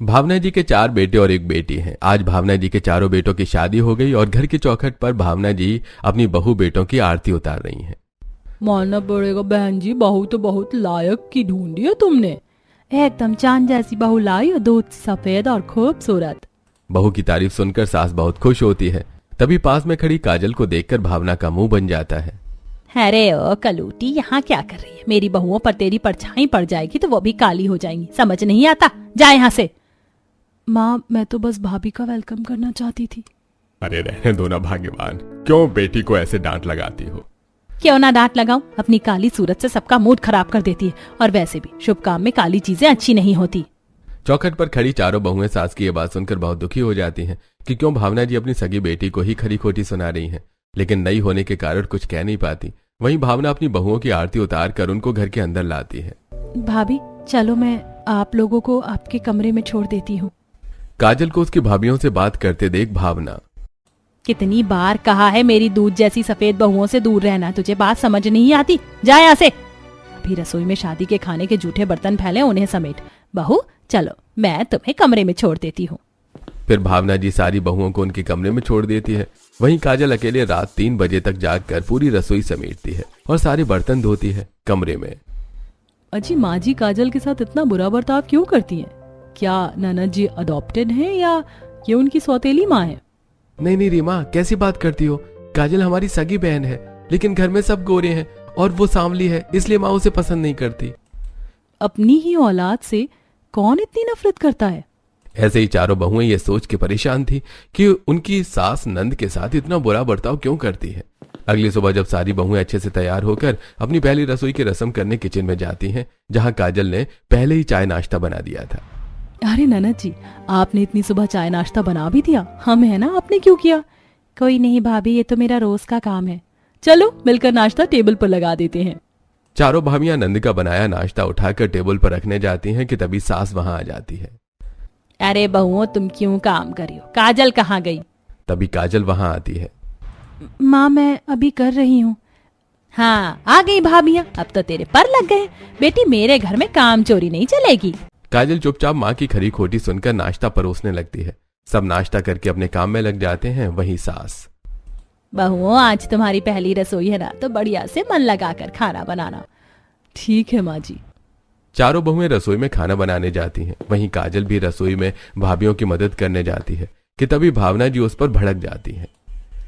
भावना जी के 4 बेटे और एक बेटी हैं। आज भावना जी के चारों बेटों की शादी हो गई और घर की चौखट पर भावना जी अपनी बहू बेटों की आरती उतार रही हैं। मानना पड़ेगा बहन जी, बहू तो बहुत लायक की ढूंढी है तुमने। एकदम चांद जैसी बहू लाई हो, दूध सफेद और खूबसूरत। बहू की तारीफ सुनकर सास बहुत खुश होती है। तभी पास में खड़ी काजल को देखकर भावना का मुंह बन जाता है। अरे ओ कलूटी, यहाँ क्या कर रही है? मेरी बहुओं पर तेरी परछाई पड़ जाएगी तो वो भी काली हो जाएंगी। समझ नहीं आता, जा यहाँ से। माँ, मैं तो बस भाभी का वेलकम करना चाहती थी। अरे रहने दो ना भाग्यवान, क्यों बेटी को ऐसे डांट लगाती हो? क्यों ना डांट लगाऊं? अपनी काली सूरत से सबका मूड खराब कर देती है, और वैसे भी शुभ काम में काली चीजें अच्छी नहीं होती। चौखट पर खड़ी चारों बहुएं सास की ये बात सुनकर बहुत दुखी हो जाती हैं कि क्यों भावना जी अपनी सगी बेटी को ही खरी खोटी सुना रही हैं, लेकिन नई होने के कारण कुछ कह नहीं पाती। वहीं भावना अपनी बहुओं की आरती उतार कर उनको घर के अंदर लाती है। भाभी चलो, मैं आप लोगों को आपके कमरे में छोड़ देती हूँ। काजल को उसकी भाभियों से बात करते देख भावना, कितनी बार कहा है मेरी दूध जैसी सफेद बहुओं से दूर रहना, तुझे बात समझ नहीं आती? जा यहाँ से। अभी रसोई में शादी के खाने के जूठे बर्तन फैले, उन्हें समेट। बहू चलो, मैं तुम्हें कमरे में छोड़ देती हूँ। फिर भावना जी सारी बहुओं को उनके कमरे में छोड़ देती है। वहीं काजल अकेले रात 3 बजे तक जागकर पूरी रसोई समेटती है और सारे बर्तन धोती है कमरे में। अजी, माँ जी काजल के साथ इतना बुरा बर्ताव क्यों करती हैं? क्या ननद जी अडॉप्टेड हैं या ये उनकी सौतेली माँ है? नहीं नहीं रीमा, कैसी बात करती हो? काजल हमारी सगी बहन है, लेकिन घर में सब गोरे हैं और वो सांवली है, इसलिए माँ उसे पसंद नहीं करती। अपनी ही औलाद से कौन इतनी नफरत करता है? ऐसे ही चारों बहुएं ये सोच के परेशान थी कि उनकी सास नंद के साथ इतना बुरा बर्ताव क्यों करती है। अगली सुबह जब सारी बहुएं अच्छे से तैयार होकर अपनी पहली रसोई की रस्म करने किचन में जाती हैं, जहां काजल ने पहले ही चाय नाश्ता बना दिया था। अरे ननद जी, आपने इतनी सुबह चाय नाश्ता बना भी दिया? हम है ना, आपने क्यों किया? कोई नहीं भाभी, ये तो मेरा रोज का काम है। चलो मिलकर नाश्ता टेबल पर लगा देते हैं। चारों भाभियां नंद का बनाया नाश्ता उठाकर टेबल पर रखने जाती हैं कि तभी सास वहां आ जाती है। अरे बहुओं, तुम क्यों काम करी हो? काजल कहाँ गई? तभी काजल वहां आती है। माँ, मैं अभी कर रही हूँ। हाँ, आ गई भाभियां, अब तो तेरे पर लग गए। बेटी, मेरे घर में काम चोरी नहीं चलेगी। काजल चुपचाप माँ की खरी खोटी सुनकर नाश्ता परोसने लगती है। सब नाश्ता करके अपने काम में लग जाते हैं। वहीं सास, बहुओं, आज तुम्हारी पहली रसोई है ना, तो बढ़िया से मन लगाकर खाना बनाना। ठीक है माँ जी। चारों बहुएं रसोई में खाना बनाने जाती हैं। वहीं काजल भी रसोई में भाभियों की मदद करने जाती है कि तभी भावना जी उस पर भड़क जाती हैं।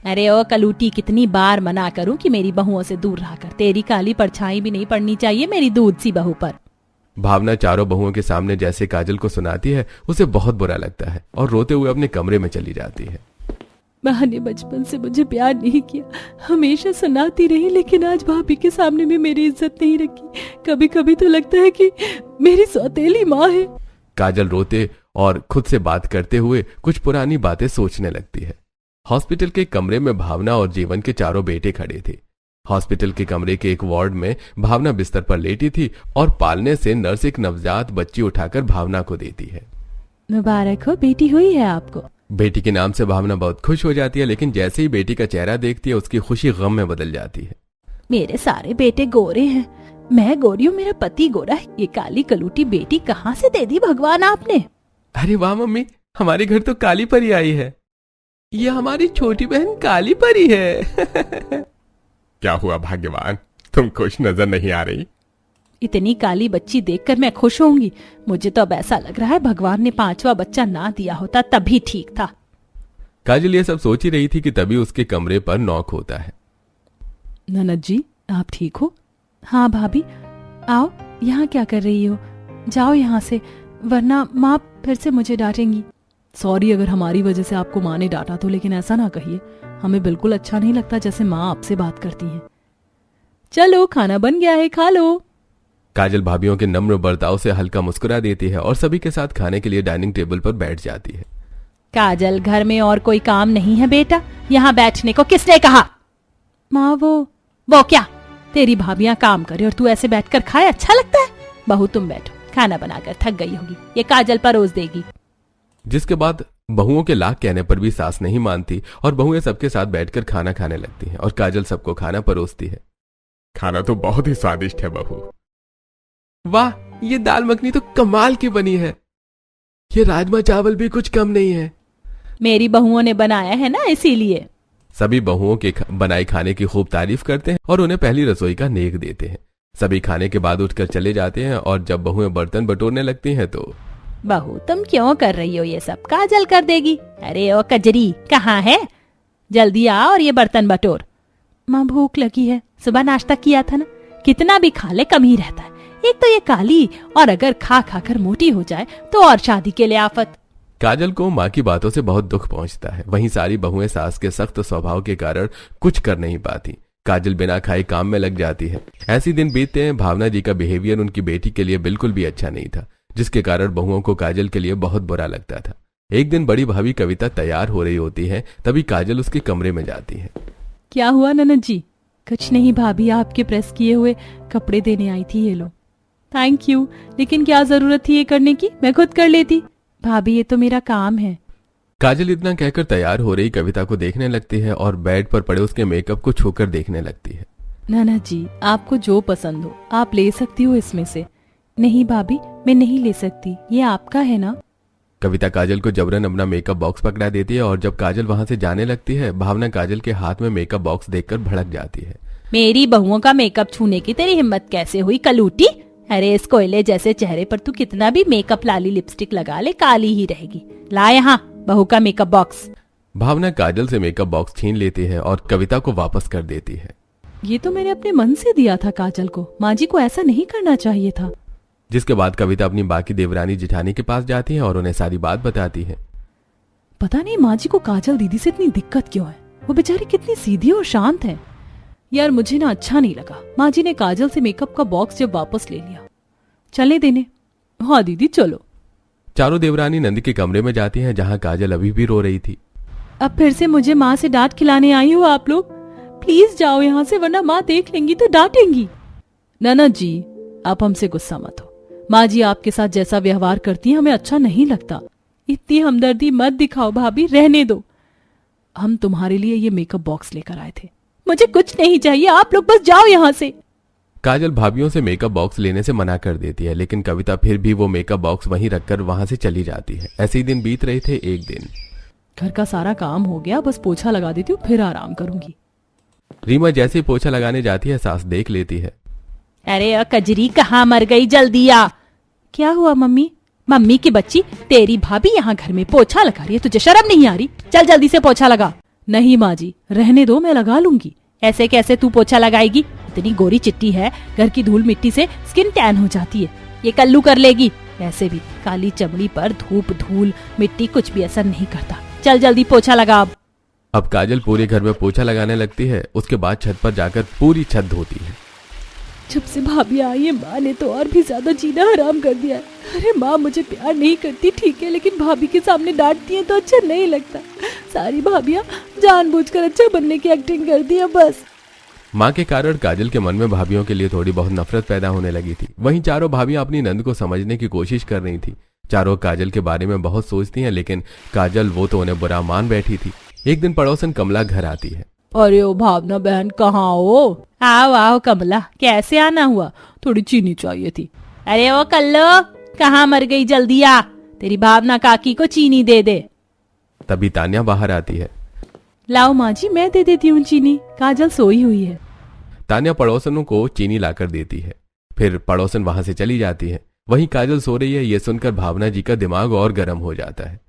अरे ओ कलूटी, कितनी बार मना करूं कि मेरी बहुओं से दूर रहा कर। तेरी काली परछाई भी नहीं पड़नी चाहिए मेरी दूध सी बहू पर। भावना चारों बहुओं के सामने जैसे काजल को सुनाती है, उसे बहुत बुरा लगता है और रोते हुए अपने कमरे में चली जाती है। माँ ने बचपन से मुझे प्यार नहीं किया, हमेशा सुनाती रही, लेकिन आज भाभी के सामने भी मेरी इज्जत नहीं रखी। कभी कभी तो लगता है कि मेरी सौतेली माँ है। काजल रोते और खुद से बात करते हुए कुछ पुरानी बातें सोचने लगती है। हॉस्पिटल के कमरे में भावना और जीवन के चारों बेटे खड़े थे। हॉस्पिटल के कमरे के एक वार्ड में भावना बिस्तर पर लेटी थी और पालने से नर्स एक नवजात बच्ची उठाकर भावना को देती है। मुबारक हो, बेटी हुई है आपको। बेटी के नाम से भावना बहुत खुश हो जाती है, लेकिन जैसे ही बेटी का चेहरा देखती है, उसकी खुशी गम में बदल जाती है। मेरे सारे बेटे गोरे हैं, मैं गोरी हूँ, मेरा पति गोरा है। ये काली कलूटी बेटी कहाँ से दे दी भगवान आपने? अरे वाह मम्मी, हमारे घर तो काली परी आई है। ये हमारी छोटी बहन काली परी है। क्या हुआ भाग्यवान, तुम खुश नजर नहीं आ रही? इतनी काली बच्ची देखकर मैं खुश होंगी? मुझे तो अब ऐसा लग रहा है भगवान ने 5वां बच्चा ना दिया होता तभी ठीक था। काजल ये सब सोच ही रही थी कि तभी उसके कमरे पर नॉक होता है। ननद जी, आप ठीक हो? हाँ भाभी, आओ, यहाँ क्या कर रही हो? जाओ यहाँ से, वरना माँ फिर से मुझे डांटेंगी। सॉरी अगर हमारी वजह से आपको माँ ने डांटा तो, लेकिन ऐसा ना कहिए, हमें बिल्कुल अच्छा नहीं लगता जैसे माँ आपसे बात करती हैं। चलो खाना बन गया है, खा लो। काजल भाभियों के नम्र बर्ताव से हल्का मुस्कुरा देती है और सभी के साथ खाने के लिए डाइनिंग टेबल पर बैठ जाती है। काजल, घर में और कोई काम नहीं है बेटा? यहाँ बैठने को किसने कहा? माँ, वो क्या? तेरी भाभियां काम करे और तू ऐसे बैठकर खाए, अच्छा लगता है? बहू तुम बैठो, खाना बनाकर थक गई होगी, ये काजल परोस देगी। जिसके बाद बहुओं के लाख कहने पर भी सास नहीं मानती और बहुएं सबके साथ बैठकर खाना खाने लगती हैं और काजल सबको खाना परोसती है। खाना तो बहुत ही स्वादिष्ट है बहू। वाह, ये दाल मखनी तो कमाल की बनी है। ये राजमा चावल भी कुछ कम नहीं है। मेरी बहुओं ने बनाया है ना, इसीलिए। सभी बहुओं के बनाए खाने की खूब तारीफ करते हैं और उन्हें पहली रसोई का नेक देते हैं। सभी खाने के बाद उठकर चले जाते हैं और जब बहुएं बर्तन बटोरने लगती हैं तो बहू तुम क्यों कर रही हो ये सब? काजल कर देगी। अरे ओ कजरी कहाँ है? जल्दी आ और ये बर्तन बटोर। माँ भूख लगी है, सुबह नाश्ता किया था ना, कितना भी खा ले कम ही रहता है। एक तो ये काली, और अगर खा खा कर मोटी हो जाए तो और शादी के लिए आफत। काजल को माँ की बातों से बहुत दुख पहुंचता है। वहीं सारी बहुएं सास के सख्त स्वभाव के कारण कुछ कर नहीं पाती। काजल बिना खाए काम में लग जाती है। ऐसी दिन बीतते हैं। भावना जी का बिहेवियर उनकी बेटी के लिए बिल्कुल भी अच्छा नहीं था, जिसके कारण बहुओं को काजल के लिए बहुत बुरा लगता था। एक दिन बड़ी भाभी कविता तैयार हो रही होती है, तभी काजल उसके कमरे में जाती है। क्या हुआ ननद जी? कुछ नहीं भाभी, आपके प्रेस किए हुए कपड़े देने आई थी, ये लो। थैंक यू, लेकिन क्या जरूरत थी ये करने की? मैं खुद कर लेती। भाभी ये तो मेरा काम है। काजल इतना कहकर तैयार हो रही कविता को देखने लगती है और बेड पर पड़े उसके मेकअप को छूकर देखने लगती है। ननद जी आपको जो पसंद हो आप ले सकती हो इसमें से। नहीं भाभी मैं नहीं ले सकती, ये आपका है ना। कविता काजल को जबरन अपना मेकअप बॉक्स पकड़ा देती है और जब काजल वहां से जाने लगती है, भावना काजल के हाथ में मेकअप बॉक्स देखकर भड़क जाती है। मेरी बहुओं का मेकअप छूने की तेरी हिम्मत कैसे हुई कलूटी? अरे इस कोयले जैसे चेहरे पर तू कितना भी मेकअप लाली लिपस्टिक लगा ले, काली ही रहेगी। ला यहाँ बहू का मेकअप बॉक्स। भावना काजल से मेकअप बॉक्स छीन लेती है और कविता को वापस कर देती है। ये तो मैंने अपने मन से दिया था काजल को, माँ जी को ऐसा नहीं करना चाहिए था। जिसके बाद कविता अपनी बाकी देवरानी जिठानी के पास जाती है और उन्हें सारी बात बताती है। पता नहीं माँ जी को काजल दीदी से इतनी दिक्कत क्यों है, वो बेचारी कितनी सीधी और शांत है। यार मुझे ना अच्छा नहीं लगा, माँ जी ने काजल से मेकअप का बॉक्स जब वापस ले लिया। चले देने। हाँ दीदी चलो। चारों देवरानी नंद के कमरे में जाती हैं, जहाँ काजल अभी भी रो रही थी। अब फिर से मुझे माँ से डांट खिलाने आई हो आप लोग? प्लीज जाओ यहाँ से, वरना माँ देख लेंगी तो डांटेंगी। ननद जी आप हमसे गुस्सा मत हो, माँ जी आपके साथ जैसा व्यवहार करती है हमें अच्छा नहीं लगता। इतनी हमदर्दी मत दिखाओ भाभी, रहने दो। हम तुम्हारे लिए ये मेकअप बॉक्स लेकर आए थे। मुझे कुछ नहीं चाहिए, आप लोग बस जाओ यहाँ से। काजल भाभियों से मेकअप बॉक्स लेने से मना कर देती है, लेकिन कविता फिर भी वो मेकअप बॉक्स वहीं रखकर वहां से चली जाती है। ऐसे ही दिन बीत रहे थे। एक दिन घर का सारा काम हो गया, बस पोछा लगा देती हूँ फिर आराम करूंगी। रीमा जैसे ही पोछा लगाने जाती है, सास देख लेती है। अरे कजरी कहाँ मर गई, जल्दी आ। क्या हुआ मम्मी? मम्मी की बच्ची, तेरी भाभी यहाँ घर में पोछा लगा रही है, तुझे शर्म नहीं आ रही? चल जल्दी से पोछा लगा। नहीं माँ जी रहने दो, मैं लगा लूंगी। ऐसे कैसे तू पोछा लगाएगी? इतनी गोरी चिट्टी है, घर की धूल मिट्टी से स्किन टैन हो जाती है, ये कल्लू कर लेगी। ऐसे भी काली चमड़ी पर धूप धूल मिट्टी कुछ भी असर नहीं करता। चल जल्दी पोछा लगा। अब काजल पूरे घर में पोछा लगाने लगती है। उसके बाद छत पर जाकर पूरी छत धोती है। जब से भाभी आई है माँ ने तो और भी ज्यादा जीना हराम कर दिया है। अरे माँ मुझे प्यार नहीं करती ठीक है, लेकिन भाभी के सामने डांटती है तो अच्छा नहीं लगता। सारी भाभियाँ जानबूझकर अच्छा बनने की एक्टिंग करती है बस। माँ के कारण काजल के मन में भाभियों के लिए थोड़ी बहुत नफरत पैदा होने लगी थी। वहीं चारों भाभियां अपनी नंद को समझने की कोशिश कर रही थी। चारों काजल के बारे में बहुत सोचती हैं, लेकिन काजल वो तो उन्हें बुरा मान बैठी थी। एक दिन पड़ोसन कमला घर आती है। अरे ओ भावना बहन कहाँ हो? आओ आओ कमला, कैसे आना हुआ? थोड़ी चीनी चाहिए थी। अरे ओ कल्लो कहाँ मर गई, जल्दी आ, तेरी भावना काकी को चीनी दे दे। तभी तान्या बाहर आती है। लाओ माँ जी मैं दे देती हूँ चीनी, काजल सोई हुई है। तान्या पड़ोसनों को चीनी लाकर देती है। फिर पड़ोसन वहां से चली जाती है। वहीं काजल सो रही है। ये सुनकर भावना जी का दिमाग और गर्म हो जाता है।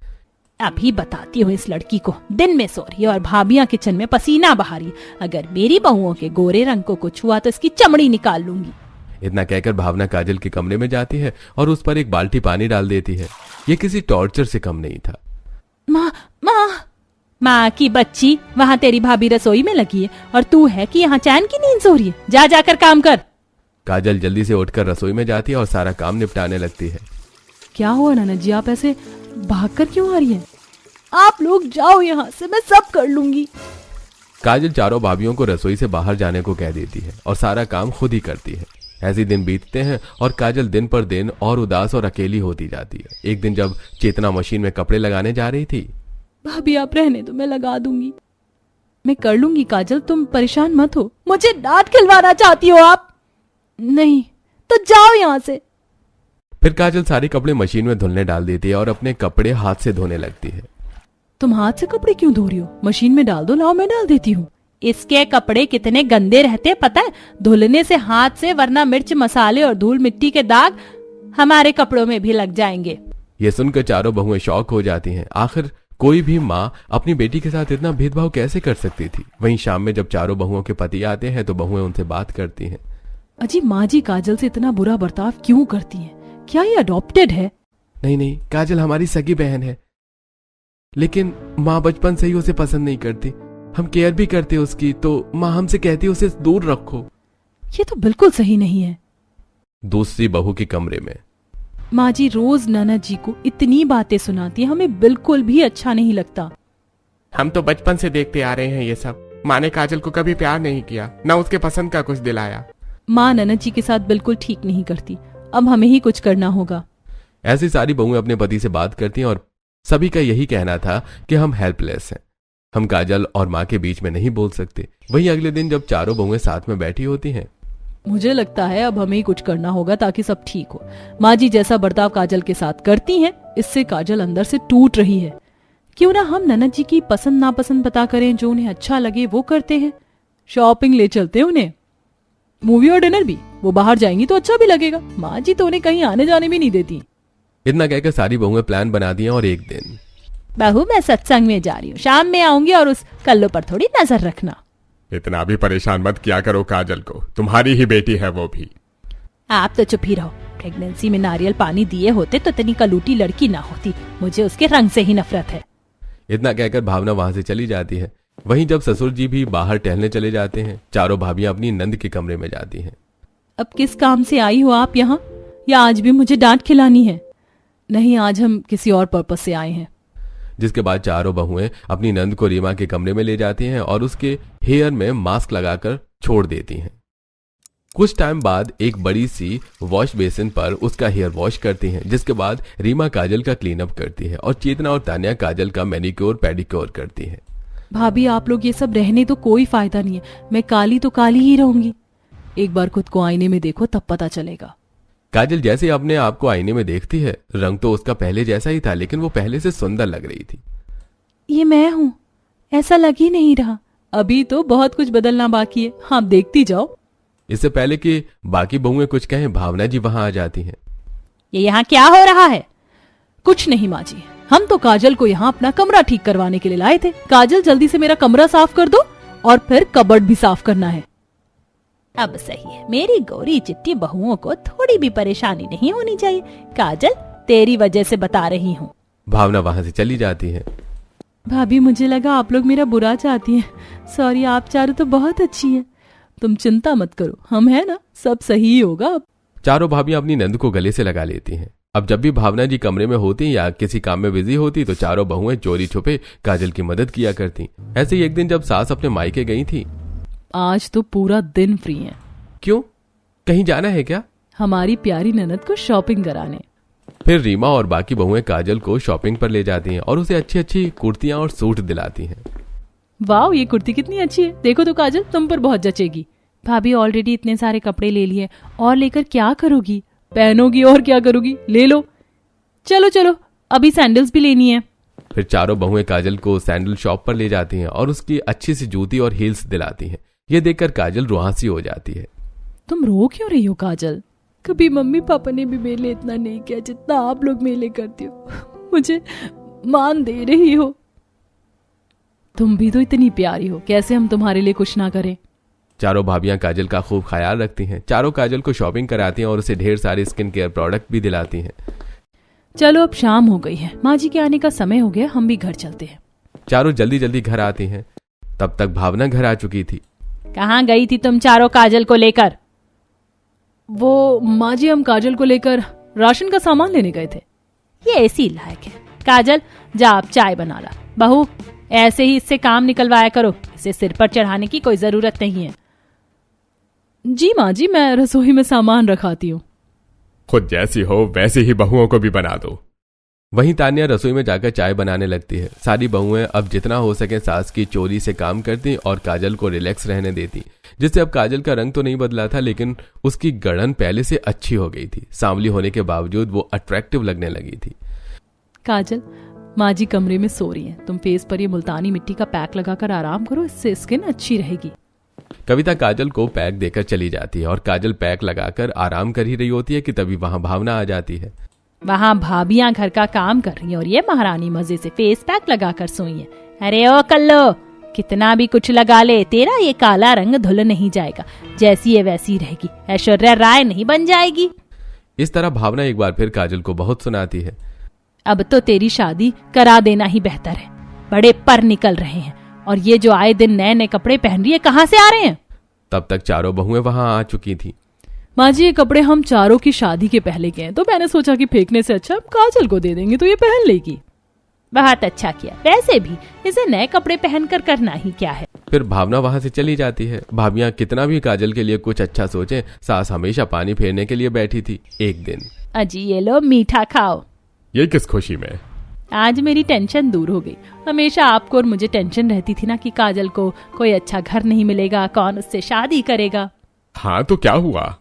अभी बताती हूँ इस लड़की को, दिन में सो रही है और भाभियाँ किचन में पसीना बहा रही। अगर मेरी बहुओं के गोरे रंग को कुछ हुआ तो इसकी चमड़ी निकाल लूंगी। इतना कहकर भावना काजल के कमरे में जाती है और उस पर एक बाल्टी पानी डाल देती है। ये किसी टॉर्चर से कम नहीं था। माँ माँ माँ की बच्ची, वहाँ तेरी भाभी रसोई में लगी है और तू है कि यहाँ चैन की नींद सो रही है। जा जाकर काम कर। काजल जल्दी से उठकर रसोई में जाती है और सारा काम निपटाने लगती है। क्या हुआ ननद जी, आप ऐसे भागकर क्यों आ रही हैं? आप लोग जाओ यहाँ से, मैं सब कर लूंगी। काजल चारों भाभियों को रसोई से बाहर जाने को कह देती है और सारा काम खुद ही करती है। ऐसे दिन बीतते हैं और काजल दिन पर दिन और उदास और अकेली होती जाती है। एक दिन जब चेतना मशीन में कपड़े लगाने जा रही थी। भाभी आप रहने दो, मैं लगा दूंगी। मैं कर लूंगी काजल, तुम परेशान मत हो। मुझे डांट खिलवाना चाहती हो आप? नहीं तो जाओ यहाँ से। फिर काजल सारे कपड़े मशीन में धुलने डाल देती है और अपने कपड़े हाथ से धोने लगती है। तुम हाथ से कपड़े क्यों धो रही हो? मशीन में डाल दो, लाओ मैं डाल देती हूँ। इसके कपड़े कितने गंदे रहते पता है, धुलने से हाथ से, वरना मिर्च मसाले और धूल मिट्टी के दाग हमारे कपड़ों में भी लग जाएंगे। ये सुनकर चारों बहुएं शॉक हो जाती हैं। आखिर कोई भी माँ अपनी बेटी के साथ इतना भेदभाव कैसे कर सकती थी। वहीं शाम में जब चारों बहुओं के पति आते हैं तो बहुएं उनसे बात करती हैं। अजी माँ जी काजल से इतना बुरा बर्ताव क्यों करती हैं? क्या ये अडॉप्टेड है? नहीं नहीं, काजल हमारी सगी बहन है, लेकिन माँ बचपन से ही उसे पसंद नहीं करती। हम केयर भी करते उसकी, तो माँ हमसे कहती उसे दूर रखो। ये तो बिल्कुल सही नहीं है। दूसरी बहू के कमरे में माँ जी रोज ननद जी को इतनी बातें सुनाती है, हमें बिल्कुल भी अच्छा नहीं लगता। हम तो बचपन से देखते आ रहे हैं ये सब। माँ ने काजल को कभी प्यार नहीं किया, न उसके पसंद का कुछ दिलाया। माँ ननद जी के साथ बिल्कुल ठीक नहीं करती, अब हमें ही कुछ करना होगा। ऐसी सारी बहुएं अपने पति से बात करती हैं और सभी का यही कहना था कि हम हेल्पलेस हैं, हम काजल और माँ के बीच में नहीं बोल सकते। वहीं अगले दिन जब चारों बहुएं साथ में बैठी होती हैं, मुझे लगता है अब हमें ही कुछ करना होगा ताकि सब ठीक हो। माँ जी जैसा बर्ताव काजल के साथ करती हैं, इससे काजल अंदर से टूट रही है। क्यों ना हम ननद जी की पसंद नापसंद पता करें, जो उन्हें अच्छा लगे वो करते हैं। शॉपिंग ले चलते हैं उन्हें, मूवी और डिनर भी। वो बाहर जाएंगी तो अच्छा भी लगेगा। माँ जी तो उन्हें कहीं आने जाने भी नहीं देती। इतना कहकर सारी बहुएं प्लान बना दिया और एक दिन, बहू मैं सत्संग में जा रही हूँ, शाम में आऊंगी और उस कल्लो पर थोड़ी नजर रखना। इतना भी परेशान मत किया करो काजल को, तुम्हारी ही बेटी है वो भी। आप तो चुप ही रहो। प्रेगनेंसी में नारियल पानी दिए होते तो इतनी कलूटी लड़की ना होती। मुझे उसके रंग से ही नफरत है। इतना कहकर भावना वहां से चली जाती है। वहीं जब ससुर जी भी बाहर टहलने चले जाते हैं, चारों भाभियां अपनी नंद के कमरे में जाती हैं। अब किस काम से आई हो आप यहाँ? या आज भी मुझे डांट खिलानी है? नहीं, आज हम किसी और पर्पज से आए हैं। जिसके बाद चारों बहुएं अपनी नंद को रीमा के कमरे में ले जाती हैं और उसके हेयर में मास्क लगाकर छोड़ देती हैं। कुछ टाइम बाद एक बड़ी सी वॉश बेसिन पर उसका हेयर वॉश करती हैं, जिसके बाद रीमा काजल का क्लीन अप करती है और चेतना और तान्या काजल का मैनिक्योर पेडिक्योर करती हैं। भाभी आप लोग ये सब रहने तो कोई फायदा नहीं है। मैं काली तो काली ही रहूंगी। एक बार खुद को आईने में देखो तब पता चलेगा। काजल जैसे ही अपने आप को आईने में देखती है, रंग तो उसका पहले जैसा ही था, लेकिन वो पहले से सुंदर लग रही थी। ये मैं हूँ? ऐसा लग ही नहीं रहा। अभी तो बहुत कुछ बदलना बाकी है। हाँ देखती जाओ। इससे पहले कि बाकी बहुएं कुछ कहें, भावना जी वहां आ जाती हैं। ये यहाँ क्या हो रहा है? कुछ नहीं माँ जी, हम तो काजल को यहाँ अपना कमरा ठीक करवाने के लिए लाए थे। काजल जल्दी से मेरा कमरा साफ कर दो और फिर कबर्ड भी साफ करना है। अब सही है, मेरी गोरी चिट्टी बहुओं को थोड़ी भी परेशानी नहीं होनी चाहिए। काजल तेरी वजह से बता रही हूँ। भावना वहां से चली जाती है। भाभी मुझे लगा आप लोग मेरा बुरा चाहती हैं। सॉरी, आप चारों तो बहुत अच्छी हैं। तुम चिंता मत करो, हम है ना, सब सही होगा। अब चारों भाभियां अपनी नंद को गले से लगा लेती हैं। अब जब भी भावना जी कमरे में होती या किसी काम में बिजी होती तो चारों बहुएं चोरी छुपे काजल की मदद किया करती। ऐसे ही एक दिन जब सास अपने मायके गई थी। आज तो पूरा दिन फ्री हैं। क्यों, कहीं जाना है क्या? हमारी प्यारी ननद को शॉपिंग कराने। फिर रीमा और बाकी बहुएं काजल को शॉपिंग पर ले जाती हैं और उसे अच्छी अच्छी कुर्तियां और सूट दिलाती हैं। वाह, ये कुर्ती कितनी अच्छी है, देखो तो काजल, तुम पर बहुत जचेगी। भाभी ऑलरेडी इतने सारे कपड़े ले लिए, और लेकर क्या करोगी? पहनोगी और क्या करोगी? ले लो। चलो चलो, अभी सैंडल्स भी लेनी है। फिर चारों बहुएं काजल को सैंडल शॉप पर ले जाती हैं और उसकी अच्छी सी जूती और हील्स दिलाती हैं। ये देखकर काजल रुआंसी हो जाती है। तुम रो क्यों रही हो काजल? कभी मम्मी पापा ने भी मेरे लिए इतना नहीं किया जितना आप लोग मेरे लिए करते हो। मुझे मान दे रही हो। तुम भी तो इतनी प्यारी हो, कैसे हम तुम्हारे लिए कुछ ना करें? चारों भाभियां काजल का खूब ख्याल रखती हैं। चारों काजल को शॉपिंग कराती हैं और उसे ढेर सारे स्किन केयर प्रोडक्ट भी दिलाती हैं। चलो अब शाम हो गई है, माँ जी के आने का समय हो गया, हम भी घर चलते हैं। चारों जल्दी जल्दी घर आती हैं। तब तक भावना घर आ चुकी थी। कहाँ गई थी तुम चारों काजल को लेकर? वो माँ जी, हम काजल को लेकर राशन का सामान लेने गए थे। ये ऐसी लायक है। काजल जा आप चाय बना ला। बहू ऐसे ही इससे काम निकलवाया करो, इसे सिर पर चढ़ाने की कोई जरूरत नहीं है। जी माँ जी, मैं रसोई में सामान रखाती हूँ। खुद जैसी हो वैसी ही बहुओं को भी बना दो। वहीं तान्या रसोई में जाकर चाय बनाने लगती है। सारी बहुएं अब जितना हो सके सास की चोरी से काम करती और काजल को रिलैक्स रहने देती। जिससे अब काजल का रंग तो नहीं बदला था, लेकिन उसकी गड़न पहले से अच्छी हो गई थी। सांवली होने के बावजूद वो अट्रैक्टिव लगने लगी थी। काजल, माँ जी कमरे में सो रही हैं, तुम फेस पर ये मुल्तानी मिट्टी का पैक लगाकर आराम करो, इससे स्किन अच्छी रहेगी। कविता काजल को पैक देकर चली जाती है और काजल पैक लगाकर आराम कर ही रही होती है कि तभी वहां भावना आ जाती है। वहाँ भाभियां घर का काम कर रही हैं और ये महारानी मजे से फेस पैक लगाकर सोई है। अरे ओ कल्लो, कितना भी कुछ लगा ले, तेरा ये काला रंग धुल नहीं जाएगा, जैसी है वैसी रहेगी, ऐश्वर्या राय नहीं बन जाएगी। इस तरह भावना एक बार फिर काजल को बहुत सुनाती है। अब तो तेरी शादी करा देना ही बेहतर है, बड़े पर निकल रहे हैं, और ये जो आए दिन नए नए कपड़े पहन रही है कहाँ से आ रहे हैं? तब तक चारों बहुएं वहां आ चुकी थी। माँ जी, ये कपड़े हम चारों की शादी के पहले के हैं, तो मैंने सोचा कि फेंकने से अच्छा हम काजल को दे देंगे तो ये पहन लेगी। बहुत अच्छा किया, वैसे भी इसे नए कपड़े पहनकर करना ही क्या है। फिर भावना वहां से चली जाती है। भाभियां कितना भी काजल के लिए कुछ अच्छा सोचें, सास हमेशा पानी फेरने के लिए बैठी थी। एक दिन, अजी ये लो मीठा खाओ। ये किस खुशी में? आज मेरी टेंशन दूर हो गई। हमेशा आपको और मुझे टेंशन रहती थी ना कि काजल को कोई अच्छा घर नहीं मिलेगा, कौन उससे शादी करेगा। हाँ तो क्या हुआ?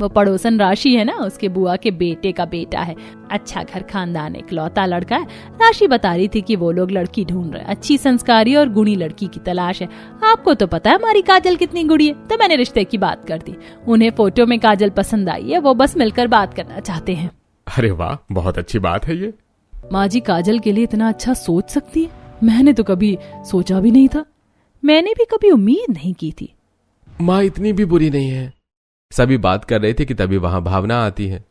वो पड़ोसन राशि है ना, उसके बुआ के बेटे का बेटा है, अच्छा घर खानदान, इकलौता लड़का है। राशि बता रही थी कि वो लोग लड़की ढूंढ रहे हैं, अच्छी संस्कारी और गुणी लड़की की तलाश है। आपको तो पता है हमारी काजल कितनी गुड़ी है, तो मैंने रिश्ते की बात कर दी। उन्हें फोटो में काजल पसंद आई है, वो बस मिलकर बात करना चाहते हैं। अरे वाह, बहुत अच्छी बात है ये। माँ जी काजल के लिए इतना अच्छा सोच सकती है, मैंने तो कभी सोचा भी नहीं था, मैंने भी कभी उम्मीद नहीं की थी। माँ इतनी भी बुरी नहीं है। सभी बात कर रहे थे कि तभी वहां भावना आती है।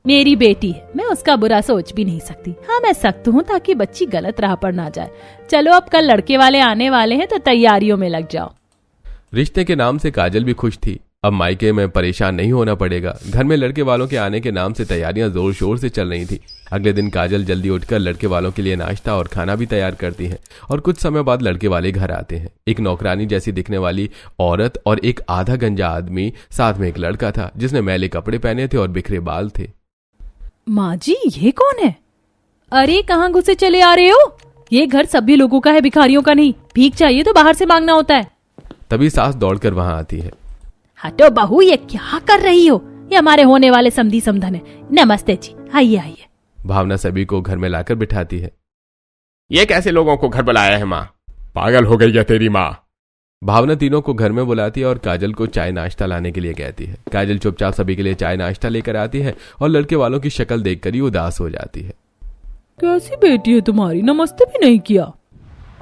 मेरी बेटी है, मैं उसका बुरा सोच भी नहीं सकती। हाँ मैं सख्त हूँ ताकि बच्ची गलत राह पर ना जाए। चलो अब कल लड़के वाले आने वाले हैं तो तैयारियों में लग जाओ। रिश्ते के नाम से काजल भी खुश थी। अब मायके में परेशान नहीं होना पड़ेगा। घर में लड़के वालों के आने के नाम से तैयारियां जोर शोर से चल रही थी। अगले दिन काजल जल्दी उठकर लड़के वालों के लिए नाश्ता और खाना भी तैयार करती है और कुछ समय बाद लड़के वाले घर आते हैं। एक नौकरानी जैसी दिखने वाली औरत और एक आधा गंजा आदमी, साथ में एक लड़का था जिसने मैले कपड़े पहने थे और बिखरे बाल थे। माँ जी ये कौन है? अरे कहाँ घुसे चले आ रहे हो? ये घर सभी लोगों का है, भिखारियों का नहीं। भीख चाहिए तो बाहर से मांगना होता है। तभी सास दौड़कर वहां आती है। हटो बहू, ये क्या कर रही हो? ये हमारे होने वाले समधी समधन है। नमस्ते जी, आइए आइए। भावना सभी को घर में लाकर बिठाती है। ये कैसे लोगों को घर बुलाया है माँ? पागल हो गई है तेरी माँ। भावना तीनों को घर में बुलाती है और काजल को चाय नाश्ता लाने के लिए कहती है। काजल चुपचाप सभी के लिए चाय नाश्ता लेकर आती है और लड़के वालों की शक्ल देखकर ही उदास हो जाती है। कैसी बेटी है तुम्हारी, नमस्ते भी नहीं किया।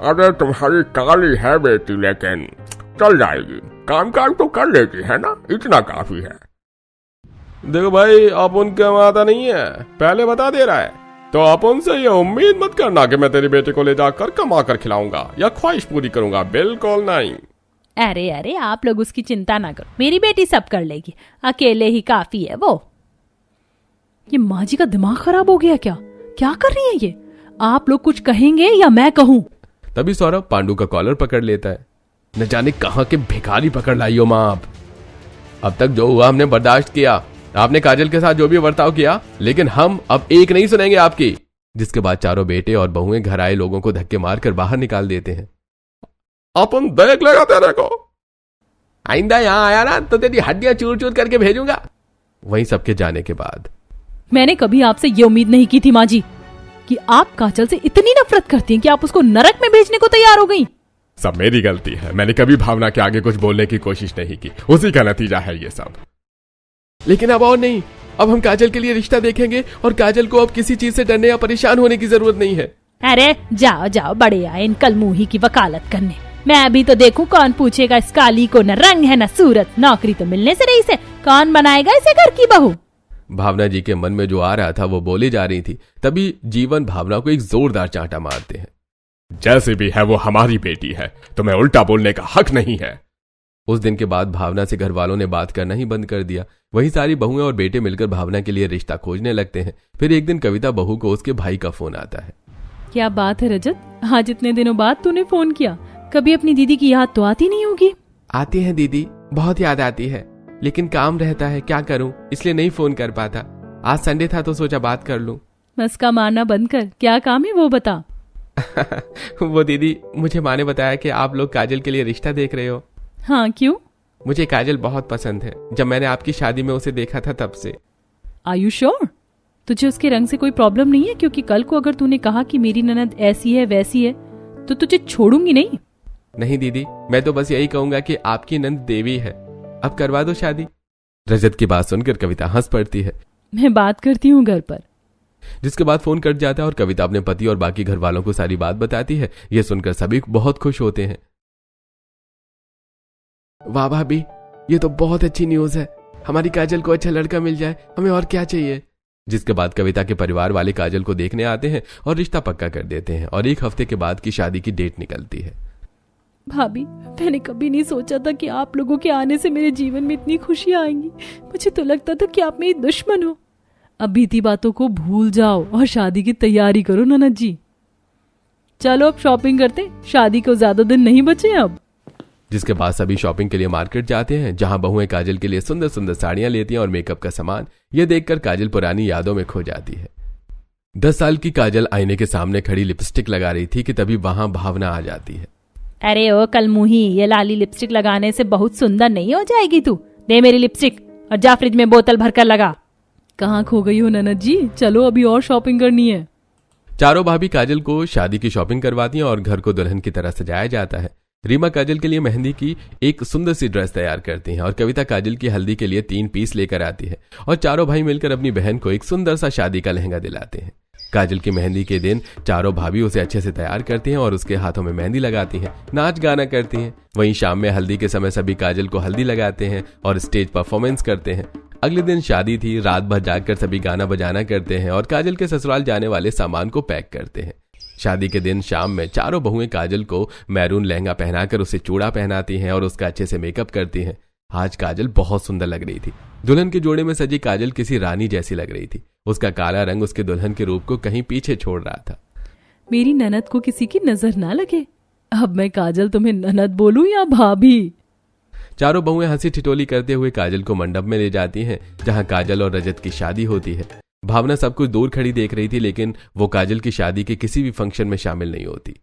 अरे तुम्हारी काली है बेटी, लेकिन चल जाएगी, काम काज तो कर लेती है ना, इतना काफी है। देखो भाई, आप उनके माता नहीं है, पहले बता दे रहा है, तो आप उनसे ये उम्मीद मत करना कि मैं तेरी बेटे को ले जाकर कमा कर खिलाऊंगा या ख्वाहिश पूरी करूंगा, बिल्कुल नहीं। अरे अरे आप लोग उसकी चिंता ना करो, मेरी बेटी सब कर लेगी, अकेले ही काफी है वो। ये माँ जी का दिमाग खराब हो गया क्या? क्या कर रही है ये? आप लोग कुछ कहेंगे या मैं कहूँ? तभी सौरभ पांडु का कॉलर पकड़ लेता है। न जाने कहां के भिखारी पकड़ लाई हो मां आप। अब तक जो हुआ हमने बर्दाश्त किया, आपने काजल के साथ जो भी बर्ताव किया, लेकिन हम अब एक नहीं सुनेंगे आपकी। जिसके बाद चारों बेटे और बहुएं घर आए लोगों को धक्के मारकर बाहर निकाल देते हैं। अपन देख लेगा तेरे को, आइंदा यहां आया ना तो तेरी हड्डियां चूर चूर करके भेजूंगा। वहीं सबके जाने के बाद मैंने कभी आपसे ये उम्मीद नहीं की थी माँ जी कि आप काजल से इतनी नफरत करती हैं कि आप उसको नरक में भेजने को तैयार हो गई। सब मेरी गलती है, मैंने कभी भावना के आगे कुछ बोलने की कोशिश नहीं की, उसी का नतीजा है ये सब। लेकिन अब और नहीं, अब हम काजल के लिए रिश्ता देखेंगे और काजल को अब किसी चीज से डरने या परेशान होने की जरूरत नहीं है। अरे जाओ जाओ, बड़े आए इन कलमुही की वकालत करने। मैं अभी तो देखूं कौन पूछेगा इस काली को, न रंग है न सूरत, नौकरी तो मिलने से रही से, कौन बनाएगा इसे घर की बहू। भावना जी के मन में जो आ रहा था वो बोली जा रही थी। तभी जीवन भावना को एक जोरदार चांटा मारते हैं। जैसे भी है वो हमारी बेटी है, तुम्हें उल्टा बोलने का हक नहीं है। उस दिन के बाद भावना से घर वालों ने बात करना ही बंद कर दिया। वहीं सारी बहुएं और बेटे मिलकर भावना के लिए रिश्ता खोजने लगते हैं। फिर एक दिन कविता बहू को उसके भाई का फोन आता है। क्या बात है रजत, आज इतने दिनों बाद तूने फोन किया। कभी अपनी दीदी की याद तो आती नहीं होगी? आती है दीदी, बहुत याद आती है, लेकिन काम रहता है, क्या करूं, इसलिए नहीं फोन कर पाता। आज संडे था तो सोचा बात कर लूं। मस्का मारना बंद कर, क्या काम है वो बता। वो दीदी, मुझे माँ ने बताया कि आप लोग काजल के लिए रिश्ता देख रहे हो। हाँ क्यों? मुझे काजल बहुत पसंद है। जब मैंने आपकी शादी में उसे देखा था तब से। Are you sure? तुझे उसके रंग से कोई प्रॉब्लम नहीं है? क्योंकि कल को अगर तूने कहा कि मेरी ननद ऐसी है वैसी है तो तुझे छोड़ूंगी नहीं। नहीं दीदी, मैं तो बस यही कहूंगा कि आपकी नंद देवी है, अब करवा दो शादी। रजत की बात सुनकर कविता हंस पड़ती है। मैं बात करती हूँ घर पर। जिसके बाद फोन कट जाता है और कविता अपने पति और बाकी घर वालों को सारी बात बताती है। यह सुनकर सभी बहुत खुश होते हैं। वाह भाभी, ये तो बहुत अच्छी न्यूज है। हमारी काजल को अच्छा लड़का मिल जाए, हमें और क्या चाहिए। जिसके बाद कविता के परिवार वाले काजल को देखने आते हैं और रिश्ता पक्का कर देते हैं और 1 हफ्ते के बाद की शादी की डेट निकलती है। भाभी, मैंने कभी नहीं सोचा था कि आप लोगों के आने से मेरे जीवन में इतनी खुशी आएंगी। मुझे तो लगता था कि आप मेरी दुश्मन हो। अब बीती बातों को भूल जाओ और शादी की तैयारी करो ननद जी। चलो अब शॉपिंग करते, शादी को ज्यादा दिन नहीं बचे अब। जिसके बाद सभी शॉपिंग के लिए मार्केट जाते हैं, जहां बहुएं काजल के लिए सुंदर सुंदर साड़ियां लेती हैं और मेकअप का सामान। यह देखकर काजल पुरानी यादों में खो जाती है। 10 साल की काजल आईने के सामने खड़ी लिपस्टिक लगा रही थी कि तभी वहां भावना आ जाती है। अरे ओ कलमुही, ये लाली लिपस्टिक लगाने से बहुत सुंदर नहीं हो जाएगी तू? दे मेरी लिपस्टिक और जा फ्रिज में बोतल भरकर लगा। कहाँ खो गई हो ननद जी? चलो अभी और शॉपिंग करनी है। चारों भाभी काजल को शादी की शॉपिंग करवाती हैं और घर को दुल्हन की तरह सजाया जाता है। रीमा काजल के लिए मेहंदी की एक सुंदर सी ड्रेस तैयार करती हैं और कविता काजल की हल्दी के लिए 3 पीस लेकर आती है और चारों भाई मिलकर अपनी बहन को एक सुंदर सा शादी का लहंगा दिलाते हैं। काजल की मेहंदी के दिन चारों भाभी उसे अच्छे से तैयार करती हैं और उसके हाथों में मेहंदी लगाती हैं, नाच गाना करती हैं। वहीं शाम में हल्दी के समय सभी काजल को हल्दी लगाते हैं और स्टेज परफॉर्मेंस करते हैं। अगले दिन शादी थी। रात भर जागकर सभी गाना बजाना करते हैं और काजल के ससुराल जाने वाले सामान को पैक करते हैं। शादी के दिन शाम में चारों बहुएं काजल को मैरून लहंगा पहनाकर उसे चूड़ा पहनाती हैं और उसका अच्छे से मेकअप करती हैं। आज काजल बहुत सुंदर लग रही थी। दुल्हन के जोड़े में सजी काजल किसी रानी जैसी लग रही थी। उसका काला रंग उसके दुल्हन के रूप को कहीं पीछे छोड़ रहा था। मेरी ननद को किसी की नजर ना लगे। अब मैं काजल तुम्हें ननद बोलूं या भाभी? चारों बहुएं हंसी ठिठोली करते हुए काजल को मंडप में ले जाती हैं, जहां काजल और रजत की शादी होती है। भावना सब कुछ दूर खड़ी देख रही थी, लेकिन वो काजल की शादी के किसी भी फंक्शन में शामिल नहीं होती।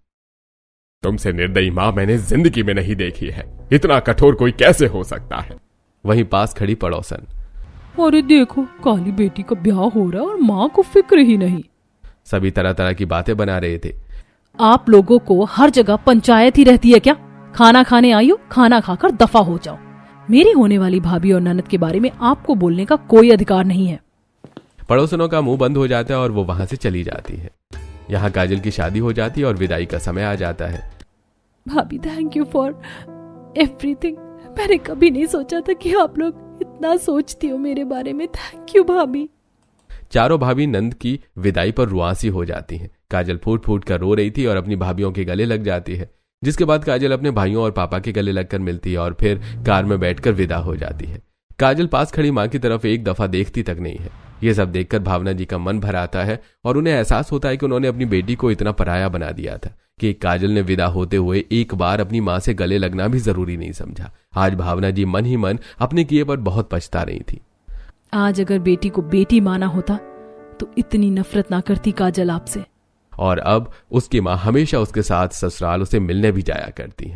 तुमसे निर्दयी माँ मैंने जिंदगी में नहीं देखी है। इतना कठोर कोई कैसे हो सकता है? वहीं पास खड़ी पड़ोसन। अरे देखो, काली बेटी का ब्याह हो रहा है और माँ को फिक्र ही नहीं। सभी तरह तरह की बातें बना रहे थे। आप लोगों को हर जगह पंचायत ही रहती है क्या? खाना खाने आई हो, खाना खाकर दफा हो जाओ। मेरी होने वाली भाभी और ननद के बारे में आपको बोलने का कोई अधिकार नहीं है। पड़ोसनों का मुंह बंद हो जाता है और वो वहां से चली जाती है। यहाँ काजल की शादी हो जाती है और विदाई का समय आ जाता है। भाभी, थैंक यू फॉर एवरीथिंग। मैंने कभी नहीं सोचा था कि आप लोग इतना सोचती हो मेरे बारे में। थैंक यू भाभी। चारों भाभी नंद की विदाई पर रुआंसी हो जाती हैं। काजल फूट फूट कर रो रही थी और अपनी भाभियों के गले लग जाती है। जिसके बाद काजल अपने भाइयों और पापा के गले लगकर मिलती है और फिर कार में बैठकर विदा हो जाती है। काजल पास खड़ी माँ की तरफ एक दफा देखती तक नहीं है। ये सब देखकर भावना जी का मन भर आता है और उन्हें एहसास होता है कि उन्होंने अपनी बेटी को इतना पराया बना दिया था कि काजल ने विदा होते हुए एक बार अपनी माँ से गले लगना भी जरूरी नहीं समझा। आज भावना जी मन ही मन अपने किए पर बहुत पछता रही थी। आज अगर बेटी को बेटी माना होता तो इतनी नफरत ना करती काजल आपसे। और अब उसकी माँ हमेशा उसके साथ ससुराल उसे मिलने भी जाया करती है।